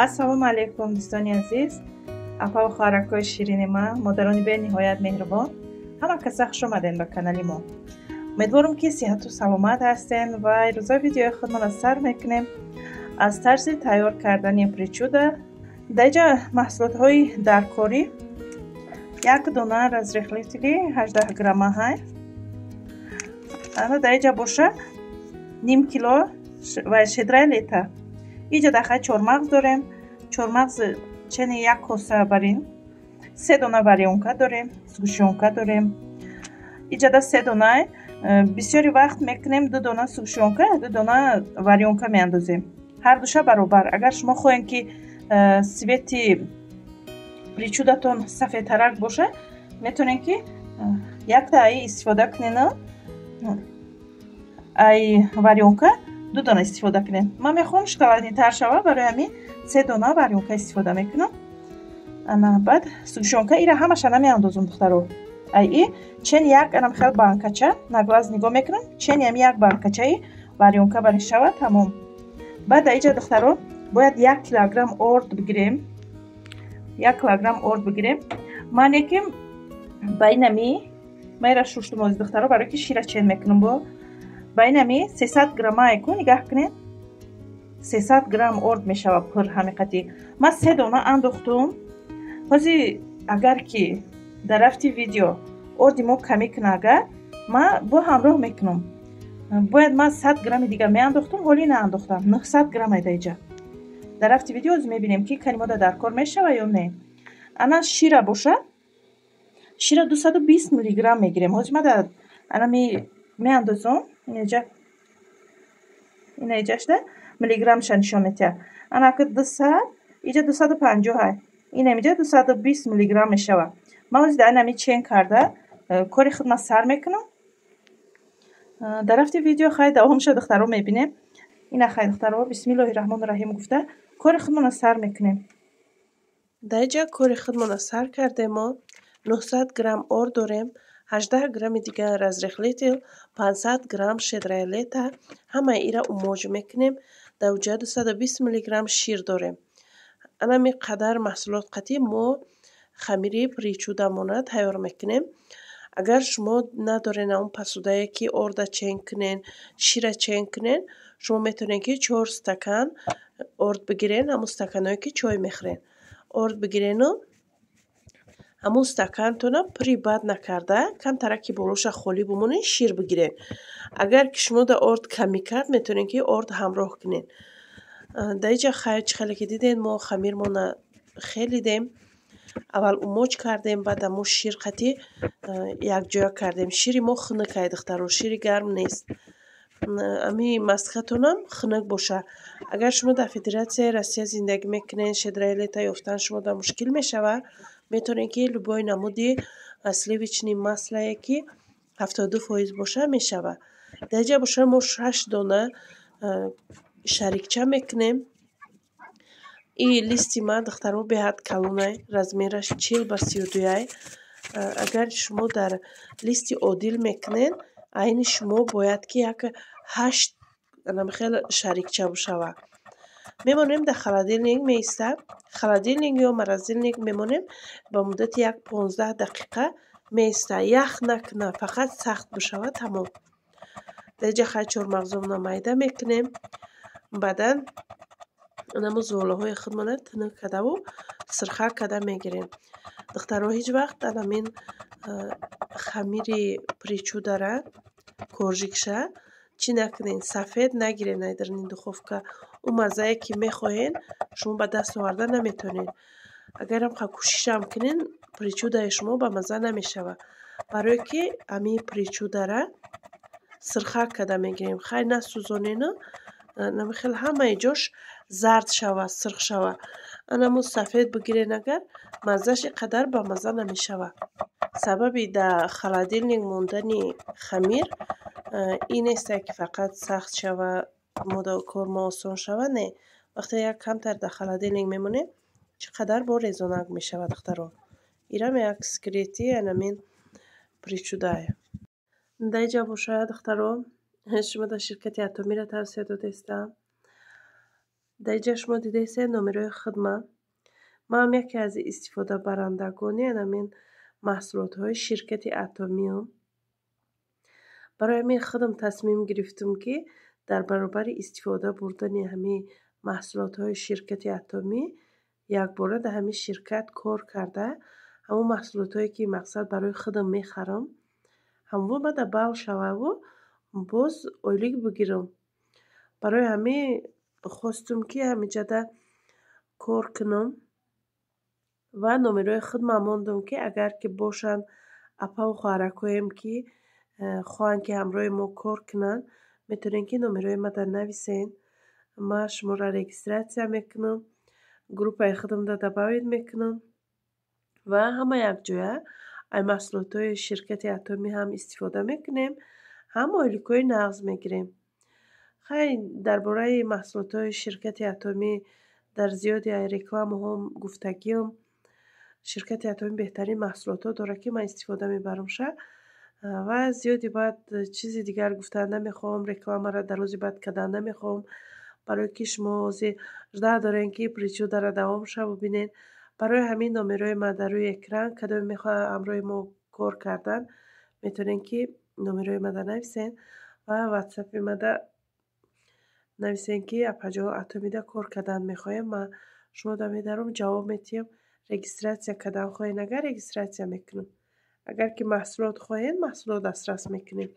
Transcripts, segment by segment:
ассалому алайкум дӯстони азиз, апа ва хоҳаракҳои ширини ман, модарони бениҳоят меҳрубон, ҳама каса хуш омадем ба канали мо. умедворам ки сеҳату саломат ҳастен ва ирӯза видеои худмонро сар мекунем аз тарзи тайёр кардани причуда. дар инҷа маҳсулотҳои даркорӣ, як дона разрехлители 18 грамма ҳай, дар инҷа боша ним кило ва шедрай лета. اینجا داخل چهارمغز داریم، چهارمغز چنین یک کاسه برین، 3 دانه واریونکا داریم، سوگوشیونکا داریم. اینجا دا 3 دانه بسیاری وقت میکنیم 2 دانه سوگوشیونکا 2 دانه واریونکا میاندازیم، هر دوشه برابر. اگر شما خواهید که سویتی پریچودتون سفید ترک باشه میتونین که یک تا ای استفاده کنین، ای واریونکا 2 دانه استفاده کنین. من میخوام شکلاتی تر شوه، برای همین 3 دانه واریونکا استفاده میکنم. انا بعد سوگوشیونکا ایره همش نمیاندازم دخترو. ای چین یک انم خیلی بانکچه نگلاز نگاه میکنم، چین هم یک بانکچه واریونکا برای شوه تمام. بعد اینجا دخترو باید 1 کیلوگرم ارد بگیریم، 1 کیلوگرم ارد بگیریم. من یکم بینمی میره شوشتم از دخترو برای که شیره چین میکنم. با بینمی 300 گرم ایکو نگاه کنین، 300 گرم ارد میشه پر حقیقتی. من 3 دانه انداختم. بازی اگر که در رفتی ویدیو اردی ما کمی کنه، اگر من با همراه میکنم باید من 100 گرم دیگه می انداختم، ولی نه انداختم 900 گرم ایده اینجا. در رفتی ویدیو از میبینیم که کلمات در کار میشه و یا نه. انا شیره باشه، شیره 220 میلی گرم میگیریم. حاج من در انا می اندازم اینجا، این اینجاش ده میلی گرم نشان میده. انا که 200 اینجا 250 های، این اینجا 220 میلی گرم میشه. من از در نمی چین کرده کاری خود من سر میکنم. در رفتی ویدیو خیلی دوام شد دخترو میبینیم. این خیلی دخترو بسم الله الرحمن الرحیم گفته کاری خود من سر میکنیم. در اینجا کاری خود من سر کرده. ما 900 گرم ارد داریم، 18 گرم دیگه رزرخلیتل، 500 گرم شدرای لیتا، همه ایره اموج میکنیم. در اونجا 220 میلی گرم شیر داریم. انا می قدر محصولات قطعی ما خمیری پریچودمونه تیار میکنیم. اگر شما ندارین اون پسودایی که ارد چین کنین، شیر چین کنین، شما میتونین که 4 استکان ارد بگیرین، همون استکانایی که چای میخورین ارد بگیرین و همون استکانتون پری بد نکرده کم ترکی بروش خالی بمونین، شیر بگیرین. اگر که شما در ارد کمی کرد میتونین که ارد همراه کنین. در اینجا خیلی که دیدین ما خمیرمون خیلی دیم. اول اموج کردیم، بعد امو شیر قطعی یک جا کردیم. شیری ما خنک های دخترو، شیری گرم نیست. امی مسکتونم خنک باشه. اگر شما در فدراسیون روسیه زندگی میکنین، شدرای لیتا یافتن شما در مشکل میشوه، میتونین که لبای نمودی اصلی بچینین مسئله که 72% باشه میشوه. در اینجا باشه ما 6 دانه شریکچه میکنیم. این لیستی من دخترو به حد کلونه، رزمیرش 40/32. اگر شما در لیستی عادل میکنین، این شما باید که یک 8 خیلی شریکچه باشه. میمونیم در خلادیلنگ میسته، خلادیلنگ یا مرزیلنگ میمونیم با مدت یک 15 دقیقه میسته. یخ نکنه، فقط سخت باشه و تمام. در اینجا خیلی چهارمغزمون میده میکنیم. بعدن نمو زوله های خودمانه تنک کده و سرخه کده میگیریم. دخترها هیچ وقت همین خمیری پریچوده را کورژیکشه چی نکنین، سفید نگیرین ایدرین دخوفکه. اون مزهی که میخواین شما به دست آورده نمیتونین. اگر هم کوشش هم کنین پریچوده شما به مزه نمیشوه، برای که همین پریچوده را سرخه کده میگیریم. خیلی نسوزانین، نمیخیل همه جاش زرد شوه، سرخ شوه. انمو سفید بگیرین اگر مزهش قدر به مزه نمیشوه. سببی در خلادیلنگ موندنی خمیر این است که فقط سخت شوه، کار ما آسان شوه. نه، وقتی یک کمتر در خلادیلنگ میمونه چقدر با ریزانک میشوه دخترها. ایرم یک سکریتی انمین پریچوده. در اینجا باشه دخترها، شما در شرکت اتمی را توسعه داده استم. در اینجا شما دیدید نمره خدمت. ما هم یکی از استفاده برندگانی همین محصولات های شرکت اتمی هم. برای همین خودم تصمیم گرفتم که در برابر استفاده بردن همین محصولات های شرکت اتمی یک بار در همین شرکت کار کرده همون محصولات هایی که مقصد برای خودم میخرم همون بعد بال شوه و باز اویلیگ بگیرم. برای همین خواستم که همینجا کار کنم و نمره خودم ماندم که اگر که باشن اپا و خواهرکایم که خواهن که همراه ما کار کنن میتونین که نمره ما در نویسین. ما شما را رجیستراسیا میکنم، گروپ خودم را دباوید میکنم و همه یک جایه ای محصولات های شرکت اتمی هم استفاده میکنیم، هم اویلیکوی نغز میگیریم. خیلی درباره محصولات های شرکت اتمی در زیادی ای رکلام هم گفتگیم. شرکت اتمی بهترین محصولات ها داره که من استفاده میبرم شه و زیادی باید چیزی دیگر گفتن نمیخوام، رکلام را در روزی باید کدن نمیخوام برای که شما جدا دارین که پریچو در دوام شه و ببینین. برای همین نمره ما در روی اکران کدام میخواه همراه ما کار کردن میتونین که نمره ما در نویسین و واتساپ ما در نویسین که اپا اتمی در کار کردن میخوایم. ما شما در میدارم جواب میتیم. رجیستراسیا کدام خواهین اگر رجیستراسیا میکنم، اگر که محصولات خواهین محصولات دسترس میکنیم.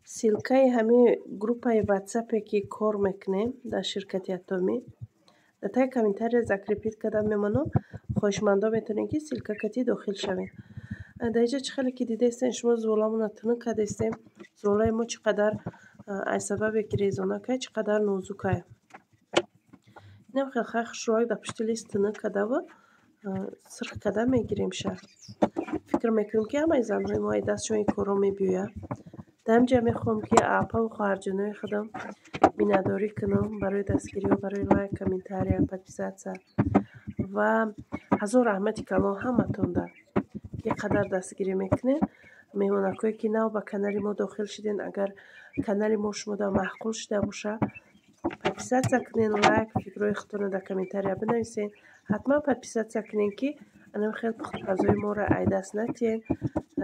سیلکای همین گروپ واتساپی که کار میکنیم در شرکت اتمی در تای کامنتاری ذکر کردم میمونم. خوشمندا میتونین که سیلکا کتی داخل شوین. در اینجا چه خیلی که دیده استین شما زولامون تنگ کرده استیم. زولای ما چقدر ای سبب که ریزانه که چقدر نازوکه. اینم خیلی خشروای در پشت لیست تنگ کرده و سرخ کرده میگیریم شه. فکر میکنم که همه زنهای ما دستشون این کارو میبیوید. در اینجا میخوام که اپا و خواهرجانای خودم بینداری کنم برای دستگیری و برای لایک کامنتاری پادپیساتسا و هزار رحمتی کلام همتون در یک قدر دستگیری میکنین. میمونکوی که نو با کانال ما داخل شدین، اگر کانال ما شما در محقول شده باشه پادپیساتسا کنین، لایک فکروی خودتون در کامنتاری بنویسین. حتما پادپیساتسا کنین که انم خیلی پخت غذای ما را ای دست نتین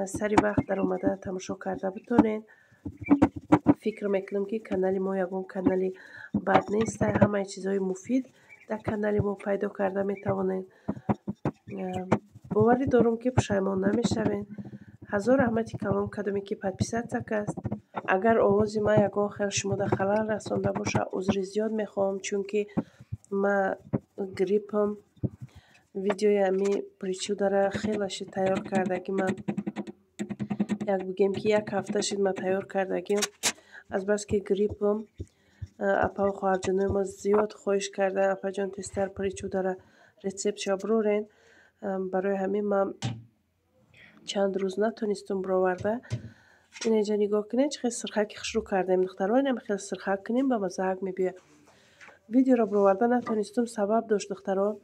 سری وقت در اومده تماشا کرده بتونین. فکر میکنم که کانال ما یکون کانال بد نیست، همه چیزهای مفید در کانال ما پیدا کرده میتوانین. باوری دارم که پشیمان نمیشوین. هزار رحمتی کلام کدامی که پادپیساتسا است. اگر آواز ما یکون خیلی شما در خلال رسانده باشه عذر زیاد میخوام، چون که ما گریپم ویدیوی امی پریچو داره خیلیش تیار کردگی. من یک بگیم که یک هفته شد ما تیار کردگیم از بس که گریپم. اپا و خواهرجانای ما زیاد خواهش کرده اپا جان تستر پریچو داره ریسیپت شا برورین. برای همین من چند روز نتونستم برآورده. این اینجا نگاه کنین چه خیلی سرخک شروع کردیم دخترها. اینم خیلی سرخک کنیم به مزاق میبیه. ویدیو را برآورده نتونستم، سبب داشت دخترها.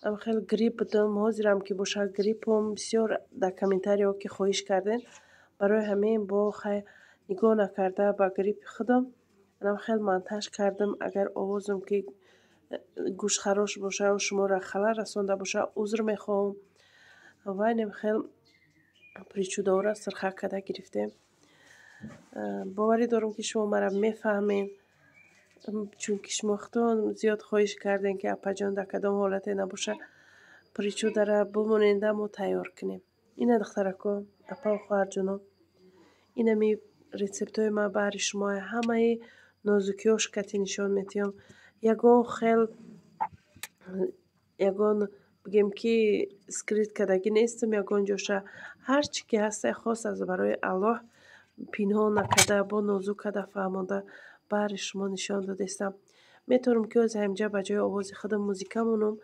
ام خیلی گریپ بودم، حاضرم که باشه گریپم. بسیار در کامنتاری ها که خواهش کردین برای همین با خیلی نگاه نکرده با گریپ خودم منم خیلی منتش کردم. اگر آوازم که گوش خراش باشه و شما را خلل رسانده باشه عذر میخوام. و اینم خیلی پریچو داره سرخک کرده گرفتیم. باوری دارم که شما مرا میفهمین، چون که شما خودتون زیاد خواهش کردین که اپا جان در کدام حالت نباشه پریچو داره بمونین و تیار کنیم. اینه دخترکو اپا و خواهر جانم، اینه می ریسپت های ما برای شما همه نازوکیاش کتی نشان میتیم. یگان خیل یگان بگیم که سکریت کدگی نیستم. یگان جاشه هر چی که هسته خاص از برای الله پینهان نکده با نازو کده فهمانده برای شما نشان دادستم. میتونم که از همجا بجای آواز خودم موزیکا مونم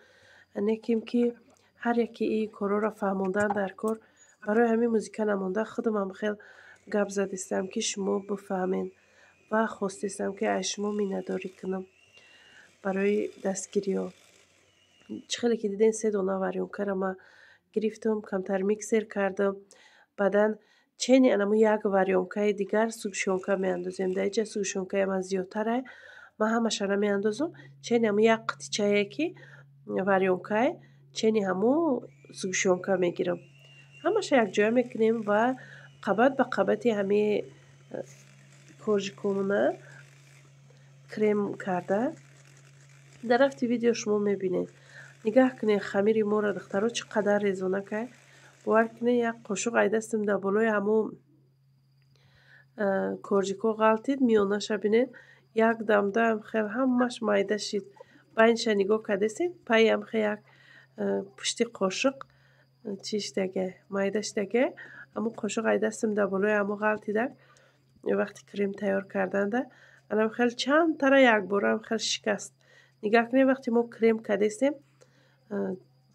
نیکیم که هر یکی ای کارا را فهماندن در کار. برای همین موزیکا نمانده خودم هم خیلی گپ زدستم که شما بفهمین و خواستستم که از شما مینداری کنم برای دستگیری ها. چه خیلی که دیدین 3 دانه وریونکه را ما گرفتم، کمتر میکسر کردم. بعدن چینی انمو یک وریونکه دیگر سوگشونکه می اندازیم. در اینجا سوگشونکه من زیادتره من ҳамашара меандозам чени ҳамун як қитичае ки варёнкае чени ҳамун сгушонка мегирам ҳамаша якҷоя мекунем ва қабат ба қабати ҳамин коржикомона крем карда дар рафти видео шумо мебинед нигаҳ кунед хамири моро духтаро чӣ қадар резонакай бовар кунед як қошуқ айдастем дар болои ҳамун коржико ғалтид миёнаша бинед як дамдаам хел ҳамаш майда шид байниша нигоҳ кардесем пайям хе як пушти қошуқ чӣ шидаге майда шидаге ҳамун қошуқ айдастем дар болои ҳамун ғалтидак вақти крем тайёр карданда анам хел чандтара якбораам хел шикаст нигаҳ кунед вақти мо крем кардесем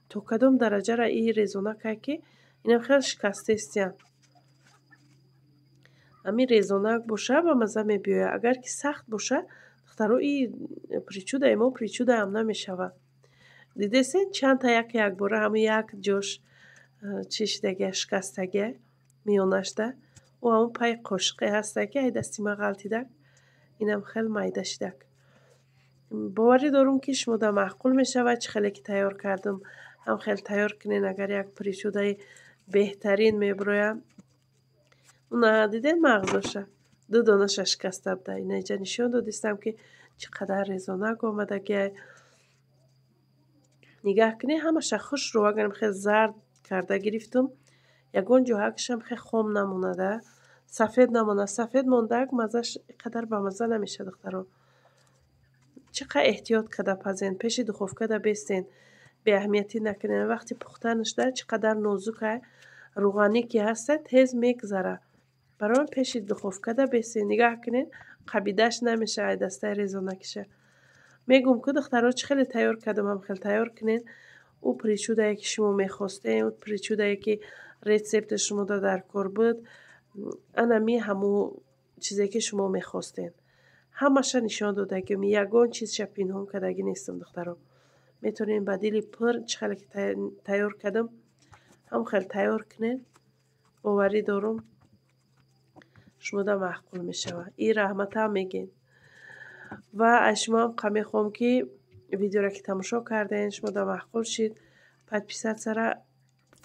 то кадом дараҷара и резонакай ки инам хел шикастестиян ҳамин резонак боша ба маза мебиёяд агар ки сахт боша духтаро и причудаи мо причудаам намешавад дидесен чандта якбора ҳамун як ҷош чӣ шидаге шикастаге миёнашда ӯ ҳамун пай қошиқе ҳастак ки айдасти ма ғалтидак инам хел майда шидак боварӣ дорум ки шумо да маъқул мешавад чӣ хеле ки тайёр кардам ҳам хел тайёр кунед агар як причудаи беҳтарин мебироям уна дидед мағзоша ду донаша шикаста буда инаҷа нишон додистам ки чӣ қадар резонак омадагиай нигаҳ кунед ҳамаша хушрӯ агарам хел зард карда гирифтум ягон ҷоҳакашам хел хом намонада сафед намонад сафед мондак маззаш қадар ба мазза намеша духтаро чӣ қадar эҳтиёт карда пазен пеши духовкада бестен беаҳамиятӣ накунед вақти пухта нушда чӣ қадар нозукай руғанӣ ки ҳаста тез мегзара барои пеши духовкада бестен нигаҳ кунед қабидаш намеша айдастаи резонакиша мегӯм ки духтаро чӣ хеле тайёр кардам ҳам хел тайёр кунед ӯ причудае ки шумо мехостед ӯ причудае ки рецепти шумода дар кор буд анами ҳамун чизе ки шумо мехостед ҳамаша нишон додагим ягон чизша пинҳон кардаги нестам духтаро метавонед ба дили пур чӣ хеле ки тайёр кардам ҳам хел тайёр кунед боварӣ дорум шумода маъқул мешавад и раҳматам мегед ва аз шумоам қа мехоҳам ки видеоро ки тамошо кардаен шумода маъқул шид подписатсияра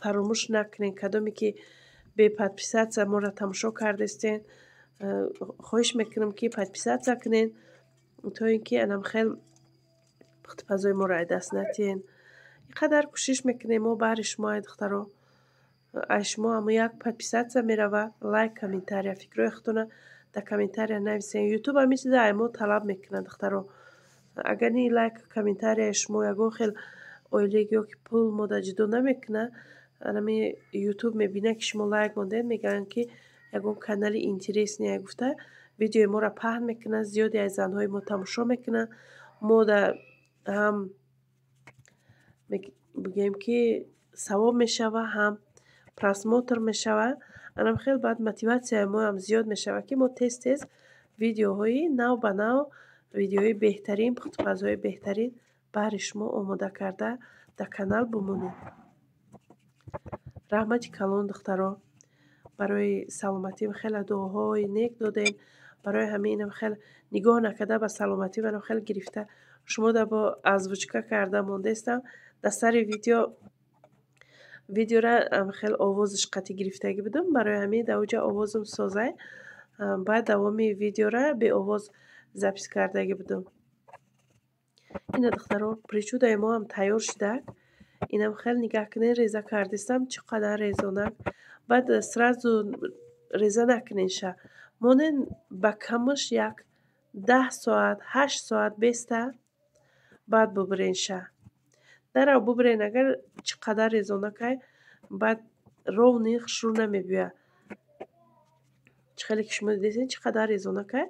фаромӯш накунед кадоме ки беподписатсия моро тамошо кардестен хоҳиш мекунам ки подписатсия кунед то ин ки анам хел пухтипазои моро ай даст натиҳен и қадар кӯшиш мекунем мо баҳри шумои духтаро аз шумо ҳамун як подписатсия меравад лайк комментария фикрҳои худтона дар комментария нависен ютуб ҳамин чиза ай мо талаб мекунад духтаро агар ин лайк комментарияи шумо ягон хел оилаги ё ки пул мода ҷудо намекунад анами ютуб мебинад ки шумо лайк мондед мегӯянд ки ягон канали интереснее гуфта видеои моро паҳн мекунад зиёде аз занҳои мо тамошо мекунанд мо да ҳам бигӯем ки савоб мешава ҳам просмотр мешавад анам хел баъд мотиватсияи мо ҳам зиёд мешавад ки мо тез видеоҳои нав ба нав видеоҳои беҳтарин пухтипазҳои беҳтарин баҳри шумо омода карда дар канал бимонем раҳмати калон духтаро барои саломатим хеле дуоҳои нек додем барои ҳаминам хел нигоҳ накарда ба саломатӣ манам хел гирифта шумо да бо озвучка карда мондестам дар сари видеора хел овозиш қатъӣ гирифтагӣ будам барои ҳамин дар оҷа овозам созай баъд давоми видеора беовоз запис кардагӣ будам ина духтаро причудаи мо ҳам тайёр шудак инам хел нигаҳ кунед реза кардистам чӣ қадар резонак баъд сразу реза накунедша монед ба камаш як 10 соат 8 соат беста баъд бубиренша дарав бубирен агар чӣ қадар резонакай баъд ровни хушрӯ намебиёяд чӣ хеле ки шумо дидесен чӣ қадар резонакай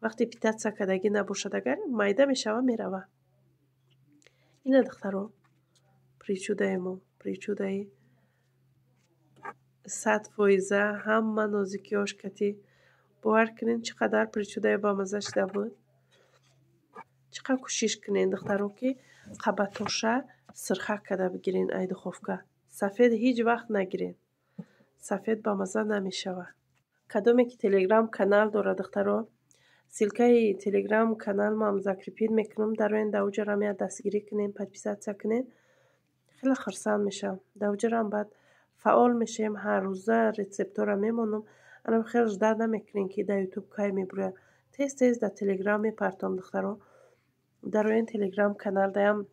вақти питатсия кардагӣ набошад агар майда мешава мерава ина духтаро причудаи мо причудаи 100% ҳама нозикиёш катӣ бовар кунед чӣ қадар причудаи бамазза шуда буд чӣ қадar кӯшиш кунед духтаро ки қабатоша сирха карда бигирен ай духовка сафед ҳеҷ вақт нагирен сафед бамазза намешавад кадоме ки телеграм канал дорад духтаро силкаи телеграм канал мам закрепид мекунам. дар оин давҷарам я дастгирӣ кунем, подписатсия кунем. хеле хурсанд мешам. давҷарам баъд фаъол мешем, ҳар рӯза рецептора мемонам. анам хеле жда намекунем ки дар ютуб кай мебуря. тез тез дар телеграм мепартам духтаро. дар оин телеграм канал даям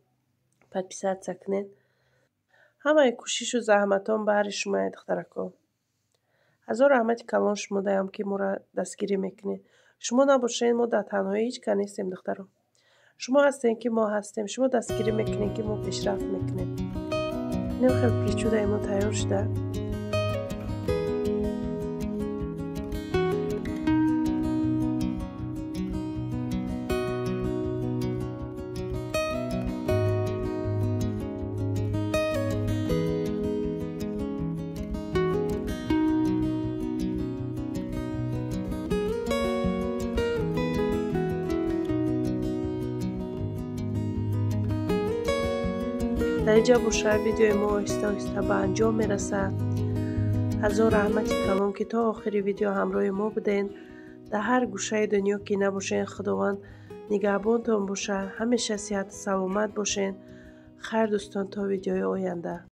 подписатсия кунед. ҳамаи кӯшишу заҳматон баҳри шумае духтарако. ҳазор раҳмати калон шумо даям ки моро дастгирӣ мекунед. шумо набошед мо дар танҳоӣ ҳеҷ кар нестем духтаро. шумо ҳастем ки мо ҳастем. шумо дастгирӣ мекунед ки мо пешрафт мекунем. инам хеле печудаи мо тайёр шуда. дар инҷа боша видеои мо оҳиста оҳиста ба анҷом мерасад. ҳазор раҳмати калон ки то охири видео ҳамроҳи мо буден. дар ҳар гӯшаи дунё ки набошен, худованд нигаҳбонтон боша. ҳамеша сиҳату саломат бошен. хайр дӯстон, то видеои оянда.